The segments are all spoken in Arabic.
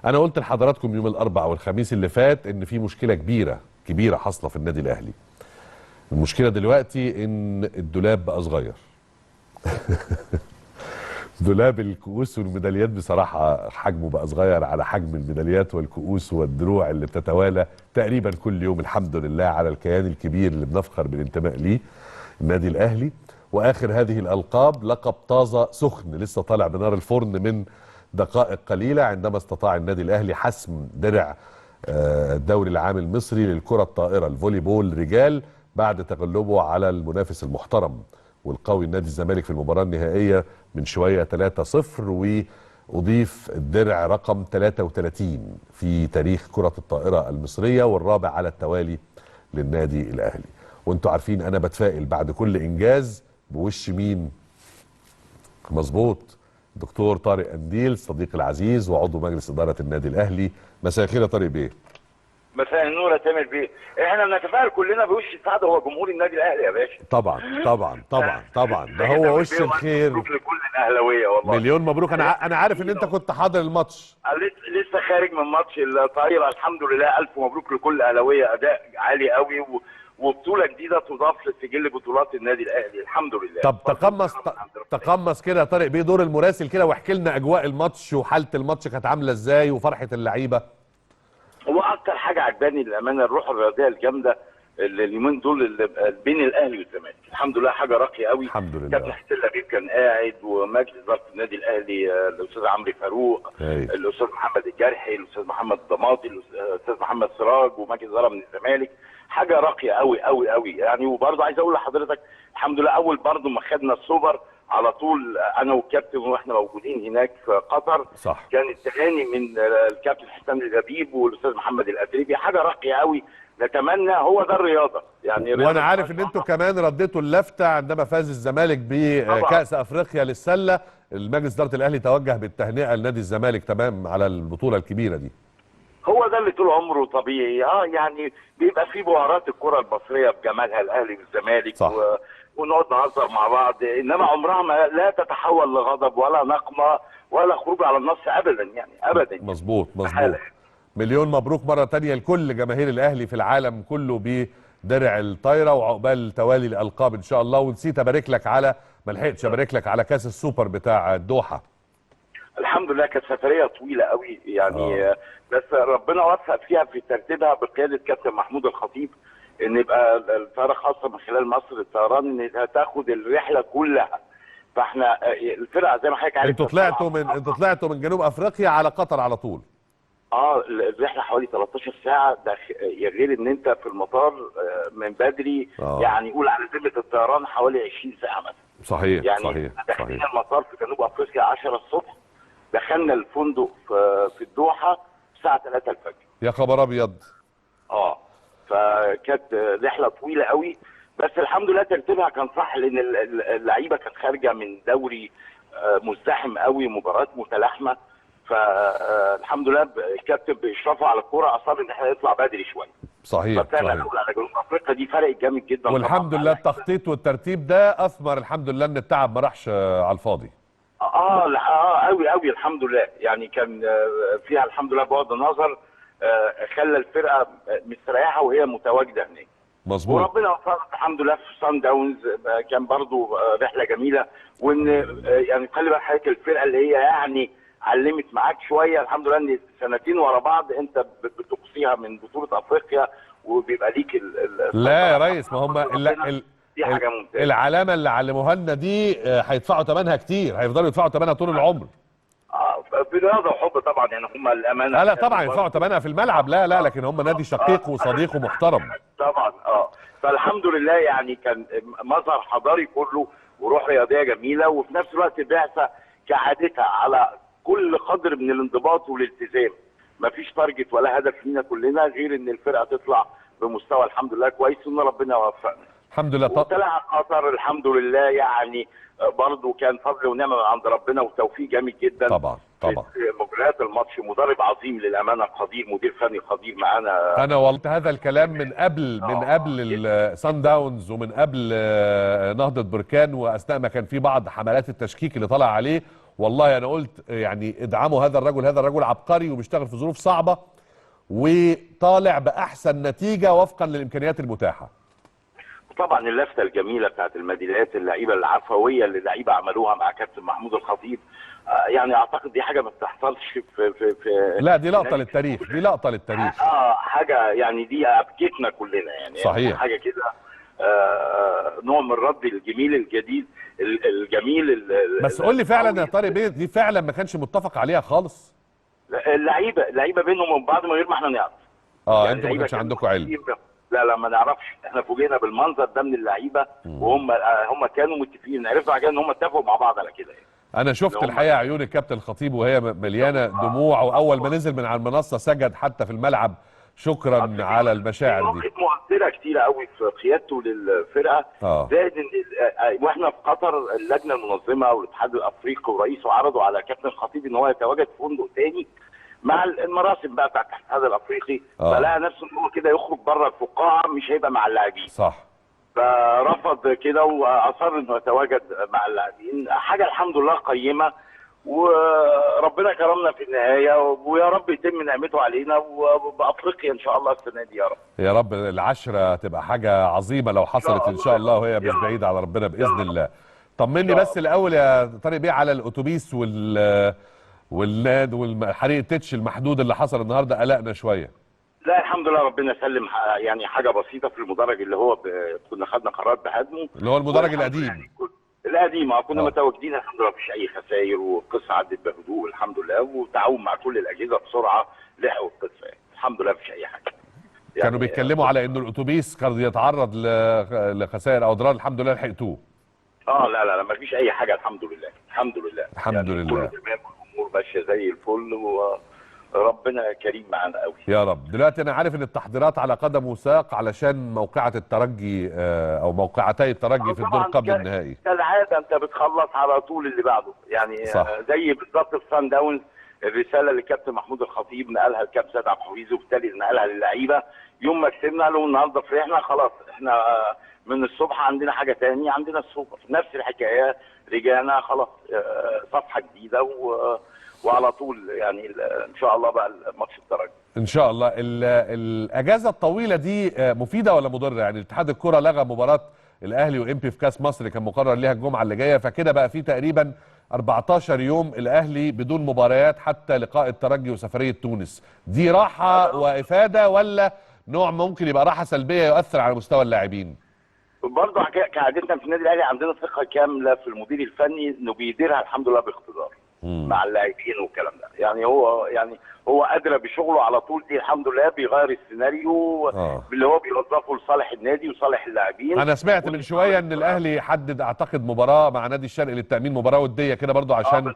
انا قلت لحضراتكم يوم الاربعاء والخميس اللي فات ان في مشكله كبيره حاصله في النادي الاهلي. المشكله دلوقتي ان الدولاب بقى صغير. دولاب الكؤوس والميداليات بصراحه حجمه بقى صغير على حجم الميداليات والكؤوس والدروع اللي بتتوالى تقريبا كل يوم، الحمد لله على الكيان الكبير اللي بنفخر بالانتماء ليه، النادي الاهلي. واخر هذه الالقاب لقب طازه سخن لسه طالع بنار الفرن من دقائق قليله، عندما استطاع النادي الاهلي حسم درع الدوري العام المصري للكره الطائره الفولي بول رجال بعد تغلبه على المنافس المحترم والقوي النادي الزمالك في المباراه النهائيه من شويه 3-0، واضيف الدرع رقم 33 في تاريخ كره الطائره المصريه والرابع على التوالي للنادي الاهلي. وانتوا عارفين انا بتفائل بعد كل انجاز بوش مين؟ مظبوط، دكتور طارق قنديل صديقي العزيز وعضو مجلس اداره النادي الاهلي. مساء الخير يا طارق بيه. مساء النور يا تامر بيه. احنا بنتفائل كلنا بوش السعاده هو جمهور النادي الاهلي يا باشا. طبعا ده هو وش الخير. مبروك لكل الاهلاويه والله. مليون مبروك. انا عارف ان انت كنت حاضر الماتش. لسه خارج من ماتش الطايره، الحمد لله. الف مبروك لكل الاهلاويه، اداء عالي قوي وبطوله جديده تضاف لسجل بطولات النادي الاهلي الحمد لله. طب تقمص كده يا طارق بيه دور المراسل كده واحكي لنا اجواء الماتش وحاله الماتش كانت عامله ازاي وفرحه اللعيبه. هو اكتر حاجه عجباني للامانه الروح الرياضيه الجامده اليومين دول اللي بين الاهلي والزمالك، الحمد لله حاجه راقيه قوي. الحمد لله. كابتن حسين لبيب كان قاعد ومجلس اداره النادي الاهلي الاستاذ عمرو فاروق، الاستاذ محمد الجرحي، الاستاذ محمد الضماطي، الاستاذ محمد سراج ومجلس اداره من الزمالك. حاجه راقيه قوي قوي قوي يعني. وبرضه عايز اقول لحضرتك الحمد لله اول برضه ما خدنا السوبر على طول انا والكابتن واحنا موجودين هناك في قطر، صح، كانت تهاني من الكابتن حسام لبيب والاستاذ محمد الاتريبي. حاجه راقيه قوي، نتمنى هو ده الرياضه يعني. وانا عارف ان انتوا كمان رديتوا اللفته عندما فاز الزمالك بكاس افريقيا للسله. المجلس اداره الاهلي توجه بالتهنئه لنادي الزمالك تمام على البطوله الكبيره دي. هو ده اللي طول عمره طبيعي. يعني بيبقى في بهارات الكره المصريه بجمالها الاهلي والزمالك، صح. ونقعد نهزر مع بعض، انما عمرها ما لا تتحول لغضب ولا نقمه ولا خروج على النص ابدا يعني ابدا. مظبوط. مليون مبروك مره ثانيه لكل جماهير الاهلي في العالم كله بدرع الطايره، وعقبال توالي الالقاب ان شاء الله. ونسيت ابارك لك على ما لحقتش ابارك لك على كاس السوبر بتاع الدوحه. الحمد لله كانت سفريه طويله قوي يعني. بس ربنا وفق فيها في ترتيبها بقياده كابتن محمود الخطيب، ان يبقى الطياره خاصه من خلال مصر الطيران انها تاخد الرحله كلها. فاحنا الفرقه زي ما حضرتك عارف انتوا طلعتوا من جنوب افريقيا على قطر على طول. الرحله حوالي 13 ساعه، ده غير ان انت في المطار من بدري. يعني قول على ذمه الطيران حوالي 20 ساعه مثلا. صحيح يعني صحيح. داخلين المطار في جنوب افريقيا 10 الصبح، دخلنا الفندق في الدوحه الساعه 3 الفجر. يا خبر ابيض. فكانت رحله طويله قوي، بس الحمد لله ترتيبها كان صح، لان اللعيبه كانت خارجه من دوري مزدحم قوي، مباريات متلاحمه. فالحمد لله الكابتن باشرافه على الكوره اصاب ان احنا نطلع بدري شويه. صحيح. فطلعنا الاول على جنوب افريقيا، دي فرق جامد جدا. والحمد لله التخطيط والترتيب ده اثمر، الحمد لله ان التعب ما راحش على الفاضي. قوي قوي الحمد لله يعني. كان فيها الحمد لله بعد النظر خلى الفرقه مستريحه وهي متواجده هناك. مظبوط. وربنا وفقنا الحمد لله في سان داونز، كان برضو رحله جميله. وان يعني خلي بالك حضرتك الفرقه اللي هي يعني علمت معاك شويه، الحمد لله ان سنتين ورا بعض انت بتقصيها من بطوله افريقيا وبيبقى ليك لا يا ريس، ما هم دي حاجه ممتازه. العلامه اللي علموها لنا دي هيدفعوا ثمنها كتير، هيفضلوا يدفعوا ثمنها طول العمر. برياضه وحب طبعا يعني. هم الامانه لا طبعا يدفعوا ثمنها في الملعب، لا لكن هم نادي شقيق وصديق ومحترم طبعا. فالحمد لله يعني كان مظهر حضاري كله وروح رياضيه جميله، وفي نفس الوقت البعثه كعادتها على كل قدر من الانضباط والالتزام. مفيش تارجت ولا هدف لينا كلنا غير ان الفرقه تطلع بمستوى الحمد لله كويس، وان ربنا وفقنا الحمد لله. وطلع قطر الحمد لله يعني برضه كان فضل ونعمه من عند ربنا وتوفيق جامد جدا. طبعا مجريات الماتش مدرب عظيم للامانه، قدير، مدير فني قدير معانا. انا والله هذا الكلام من قبل السان داونز ومن قبل نهضه بركان، واثناء ما كان في بعض حملات التشكيك اللي طلع عليه، والله انا قلت يعني ادعموا هذا الرجل، هذا الرجل عبقري وبيشتغل في ظروف صعبه وطالع باحسن نتيجه وفقا للامكانيات المتاحه. طبعا اللفته الجميله بتاعت الميداليات، اللعيبه العفويه اللي اللعيبه عملوها مع كابتن محمود الخطيب، يعني اعتقد دي حاجه ما بتحصلش في لا دي لقطه للتاريخ، دي لقطه للتاريخ. حاجه يعني دي ابكتنا كلنا يعني. صحيح. حاجه كده نوع من الرد الجميل الجديد الجميل. بس قول لي فعلا يا طارق بيه، دي فعلا ما كانش متفق عليها خالص؟ اللعيبه بينهم وبين بعض من غير ما احنا نعرف. يعني انتوا ما كانش عندكم علم؟ لا ما نعرفش، احنا فوجئنا بالمنظر ده من اللعيبه وهم كانوا متفقين، عرفنا بعد ان هم اتفقوا مع بعض على كده يعني. انا شفت الحقيقه عيون الكابتن الخطيب وهي مليانه دموع، واول ما نزل من على المنصه سجد حتى في الملعب شكرا على المشاعر دي. مؤثره كتيره قوي في قيادته للفرقه. زائد ان واحنا في قطر اللجنه المنظمه والاتحاد الافريقي ورئيسه عرضوا على كابتن الخطيب ان هو يتواجد في فندق تاني مع المراسم بقى بتاعت الاتحاد الافريقي. فلقى نفسه ان هو كده يخرج بره الفقاعه، مش هيبقى مع اللاعبين. صح. فرفض كده واصر انه يتواجد مع اللاعبين. حاجه الحمد لله قيمه، وربنا كرمنا في النهايه، ويا رب يتم نعمته علينا وبافريقيا ان شاء الله السنه دي يا رب. يا رب العشره تبقى حاجه عظيمه لو حصلت ان شاء الله، وهي مش بعيده على ربنا باذن الله. طمني بس الاول يا طارق بيه على الاتوبيس والناد والحريق التتش المحدود اللي حصل النهارده، قلقنا شويه. لا الحمد لله ربنا سلم، يعني حاجه بسيطه في المدرج اللي هو كنا خدنا قرار بهدمه، اللي هو المدرج القديم. يعني القديم كنا متواجدين الحمد لله، مفيش اي خسائر، والقصه عدت بهدوء الحمد لله، وتعاون مع كل الاجهزه بسرعه لحقوا القصه يعني. الحمد لله مفيش اي حاجه. يعني كانوا بيتكلموا على ان الاتوبيس قد يتعرض لخسائر او اضرار، الحمد لله لحقتوه. لا مفيش اي حاجه الحمد لله الحمد لله. الحمد يعني لله كل تمام، الامور ماشيه زي الفل، وربنا كريم معانا قوي يا رب. دلوقتي انا عارف ان التحضيرات على قدم وساق علشان موقعة الترجي او موقعتي الترجي في الدور قبل النهائي. كالعاده انت بتخلص على طول اللي بعده يعني. صح. زي بالظبط في سان داونز، الرساله اللي كابتن محمود الخطيب نقلها لكابتن سيد عبد الحفيظ، وبالتالي نقلها للعيبه يوم ما كسبنا له. النهارده فرحنا خلاص، احنا من الصبح عندنا حاجه ثانيه، عندنا السوبر نفس الحكايه، رجعنا خلاص صفحه جديده وعلى طول يعني ان شاء الله بقى الماتش الترجي ان شاء الله. الاجازه الطويله دي مفيده ولا مضره؟ يعني اتحاد الكره لغى مباراه الاهلي وامبي في كاس مصر اللي كان مقرر ليها الجمعه اللي جايه، فكده بقى في تقريبا 14 يوم الاهلي بدون مباريات حتى لقاء الترجي وسفريه تونس. دي راحه وافاده ولا نوع ممكن يبقى راحه سلبيه يؤثر على مستوى اللاعبين؟ برضه كعادتنا في النادي الاهلي عندنا ثقه كامله في المدير الفني انه بيديرها الحمد لله باقتدار مع اللاعبين والكلام ده. يعني هو ادرى بشغله على طول، دي الحمد لله بيغير السيناريو اللي هو بيوظفه لصالح النادي وصالح اللاعبين. انا سمعت من شويه ان الاهلي حدد اعتقد مباراه مع نادي الشرقي للتامين، مباراه وديه كده برضو عشان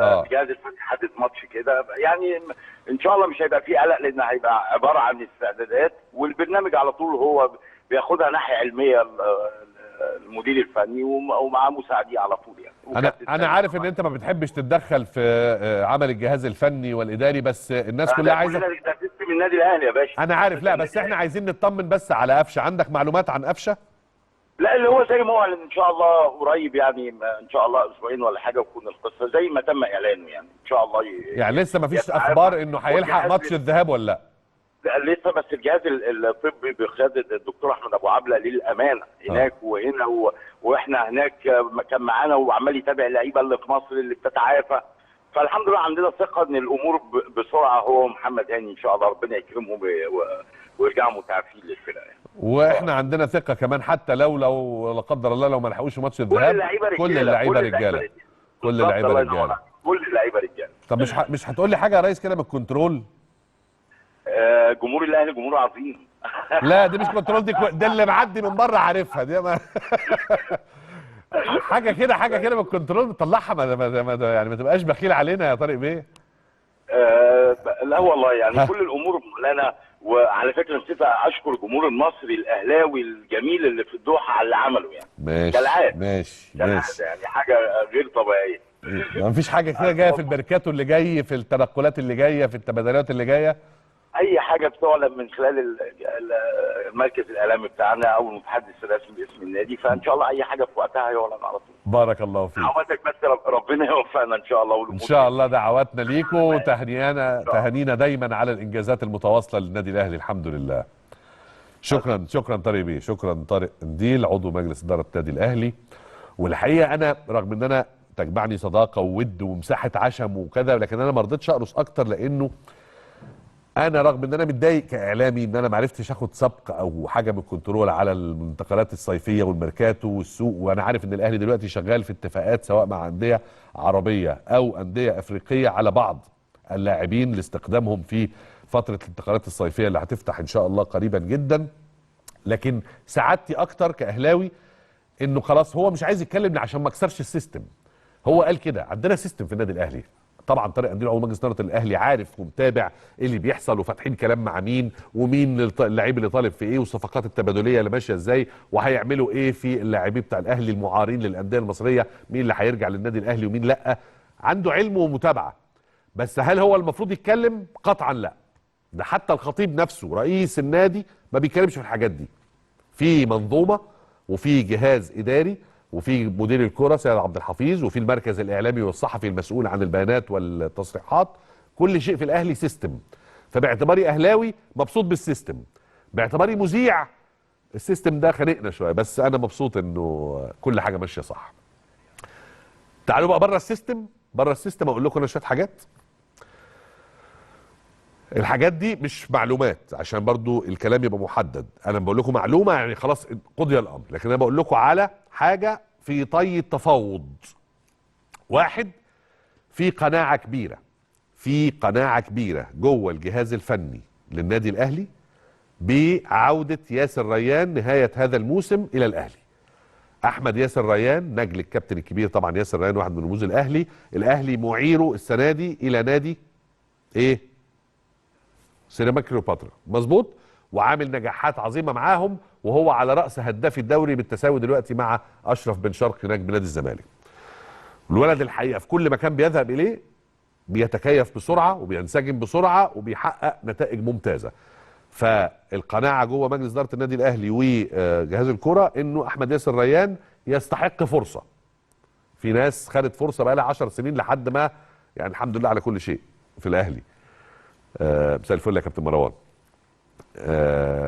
الجهاز الفني حدد ماتش كده يعني. ان شاء الله مش هيبقى فيه قلق، لان هيبقى عباره عن استعدادات، والبرنامج على طول هو بياخدها ناحيه علميه المدير الفني ومعاه مساعديه على طول يعني. انا عارف ان انت ما بتحبش تتدخل في عمل الجهاز الفني والاداري، بس الناس كلها عايزه. ده سيستم النادي الاهلي يا باشا. انا عارف، لا بس احنا عايزين نطمن بس على قفشه. عندك معلومات عن قفشه؟ لا اللي هو زي ما هو ان شاء الله قريب يعني، ان شاء الله اسبوعين ولا حاجه وتكون القصه زي ما تم اعلانه يعني ان شاء الله. يعني لسه ما فيش اخبار انه هيلحق ماتش الذهاب ولا لا؟ لا لسه، بس الجهاز الطبي بقياده الدكتور احمد ابو عبله للامانه هناك وهنا واحنا هناك كان معانا وعمال يتابع اللعيبه اللي في مصر اللي بتتعافى. فالحمد لله عندنا ثقه ان الامور بسرعه هو محمد هاني ان شاء الله ربنا يكرمهم ويرجعوا متعافين للفرقه يعني. واحنا عندنا ثقه كمان حتى لو لا قدر الله لو ما لحقوش ماتش الذهاب. كل اللعيبه رجاله. كل اللعيبه رجاله. طب مش هتقول لي حاجه يا ريس كده من الكنترول؟ جمهور الاهلي جمهور عظيم. لا دي مش كنترول، دي اللي معدي من بره عارفها دي حاجه كده من الكنترول بتطلعها يعني ما تبقاش بخيل علينا يا طارق بيه. لا والله يعني كل الامور لنا. وعلى فكره نسيت اشكر الجمهور المصري الاهلاوي الجميل اللي في الدوحه على اللي عمله يعني. ماشي كالعاده ماشي يعني حاجه غير طبيعيه. ما فيش حاجه كده جايه في الميركاتو اللي جاي، في التنقلات اللي جايه، في التبادلات اللي جايه؟ اي حاجه بتعلن من خلال المركز الاعلامي بتاعنا او المتحدث الرسمي باسم النادي، فان شاء الله اي حاجه في وقتها هيعلن على طول. بارك الله فيك. دعواتك بس ربنا يوفقنا ان شاء الله. ان شاء الله دعواتنا ليكم، تهانينا دايما على الانجازات المتواصله للنادي الاهلي. الحمد لله. شكرا طارق بيه، شكرا طارق قنديل عضو مجلس اداره النادي الاهلي. والحقيقه انا رغم ان انا تجمعني صداقه وود ومساحه عشم وكذا، لكن انا ما رضيتش اقرص اكتر، لانه انا رغم ان انا متضايق كاعلامي ان انا ما عرفتش اخد سبق او حاجه من الكنترول على الانتقالات الصيفيه والميركاتو والسوق، وانا عارف ان الاهلي دلوقتي شغال في اتفاقات سواء مع انديه عربيه او انديه افريقيه على بعض اللاعبين لاستخدامهم في فتره الانتقالات الصيفيه اللي هتفتح ان شاء الله قريبا جدا. لكن سعادتي اكتر كاهلاوي انه خلاص هو مش عايز يتكلم عشان ما اكسرش السيستم. هو قال كده عندنا سيستم في النادي الاهلي. طبعا طارق قنديل عضو مجلس اداره الاهلي عارف ومتابع ايه اللي بيحصل وفاتحين كلام مع مين ومين اللعيب اللي طالب في ايه والصفقات التبادليه اللي ماشيه ازاي وهيعملوا ايه في اللاعبين بتاع الاهلي المعارين للانديه المصريه، مين اللي هيرجع للنادي الاهلي ومين لا. عنده علم ومتابعه. بس هل هو المفروض يتكلم؟ قطعا لا. ده حتى الخطيب نفسه رئيس النادي ما بيتكلمش في الحاجات دي. في منظومه وفي جهاز اداري وفي مدير الكرة سيد عبد الحفيظ وفي المركز الاعلامي والصحفي المسؤول عن البيانات والتصريحات. كل شيء في الاهلي سيستم. فباعتباري اهلاوي مبسوط بالسيستم، باعتباري مذيع السيستم ده خانقنا شويه، بس انا مبسوط انه كل حاجه ماشيه صح. تعالوا بقى بره السيستم. بره السيستم اقول لكم انا شويه حاجات. الحاجات دي مش معلومات عشان برضو الكلام يبقى محدد. انا بقول لكم معلومه يعني خلاص قضي الامر، لكن انا بقول لكم على حاجه في طي التفاوض. واحد، في قناعه كبيره جوه الجهاز الفني للنادي الاهلي بعوده ياسر ريان نهايه هذا الموسم الى الاهلي. احمد ياسر ريان نجل الكابتن الكبير، طبعا ياسر ريان واحد من رموز الاهلي معيره السنه دي الى نادي ايه؟ سيراميكا كليوباترا، مظبوط. وعامل نجاحات عظيمه معاهم، وهو على راس هداف الدوري بالتساوي دلوقتي مع اشرف بن شرقي نجم نادي الزمالك. الولد الحقيقه في كل مكان بيذهب اليه بيتكيف بسرعه وبينسجم بسرعه وبيحقق نتائج ممتازه. فالقناعه جوه مجلس اداره النادي الاهلي وجهاز الكره انه احمد ياسر ريان يستحق فرصه. في ناس خدت فرصه بقى لها 10 سنين لحد ما يعني الحمد لله على كل شيء في الاهلي. مساء الفل يا كابتن مروان.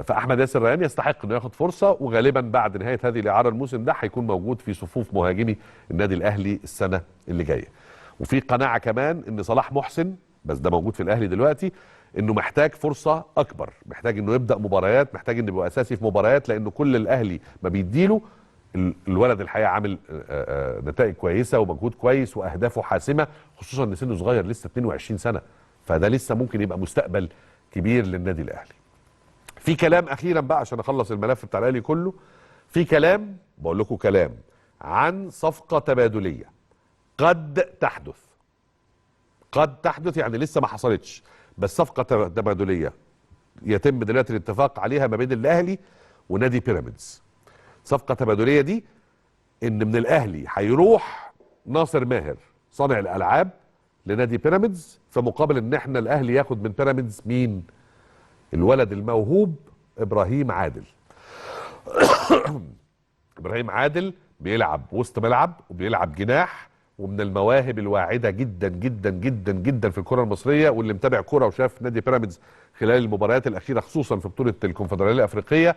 فاحمد ياسر ريان يستحق انه ياخد فرصه، وغالبا بعد نهايه هذه الاعاره الموسم ده هيكون موجود في صفوف مهاجمي النادي الاهلي السنه اللي جايه. وفي قناعه كمان ان صلاح محسن، بس ده موجود في الاهلي دلوقتي، انه محتاج فرصه اكبر، محتاج انه يبدا مباريات، محتاج انه يبقى اساسي في مباريات، لانه كل الاهلي ما بيديله. الولد الحقيقه عامل نتائج كويسه ومجهود كويس واهدافه حاسمه، خصوصا ان سنه صغير لسه 22 سنه، فده لسه ممكن يبقى مستقبل كبير للنادي الاهلي. في كلام اخيرا بقى عشان اخلص الملف بتاع الاهلي كله. في كلام، بقول لكم كلام عن صفقه تبادليه قد تحدث يعني لسه ما حصلتش، بس صفقه تبادليه يتم دلوقتي الاتفاق عليها ما بين الاهلي ونادي بيراميدز. صفقه تبادليه دي ان من الاهلي هيروح ناصر ماهر صانع الالعاب لنادي بيراميدز، في مقابل ان احنا الاهلي ياخد من بيراميدز مين؟ الولد الموهوب ابراهيم عادل. ابراهيم عادل بيلعب وسط ملعب وبيلعب جناح، ومن المواهب الواعده جدا جدا جدا جدا في الكره المصريه، واللي متابع كره وشاف نادي بيراميدز خلال المباريات الاخيره خصوصا في بطوله الكونفدراليه الافريقيه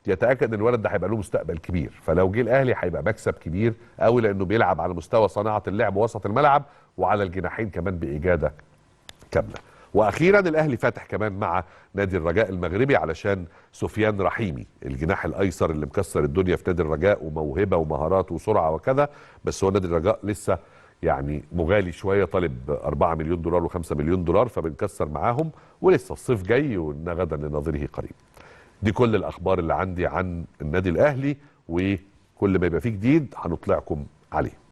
يتاكد ان الولد ده هيبقى له مستقبل كبير. فلو جه الاهلي هيبقى مكسب كبير قوي، لانه بيلعب على مستوى صناعه اللعب وسط الملعب وعلى الجناحين كمان باجاده كامله. واخيرا الاهلي فاتح كمان مع نادي الرجاء المغربي علشان سفيان رحيمي الجناح الايسر اللي مكسر الدنيا في نادي الرجاء وموهبه ومهارات وسرعه وكذا، بس هو نادي الرجاء لسه يعني مغالي شويه، طالب 4 مليون دولار و5 مليون دولار، فبنكسر معاهم، ولسه الصيف جاي وان غدا لنظيره قريب. دي كل الاخبار اللي عندي عن النادي الاهلي، وكل ما يبقى فيه جديد هنطلعكم عليه.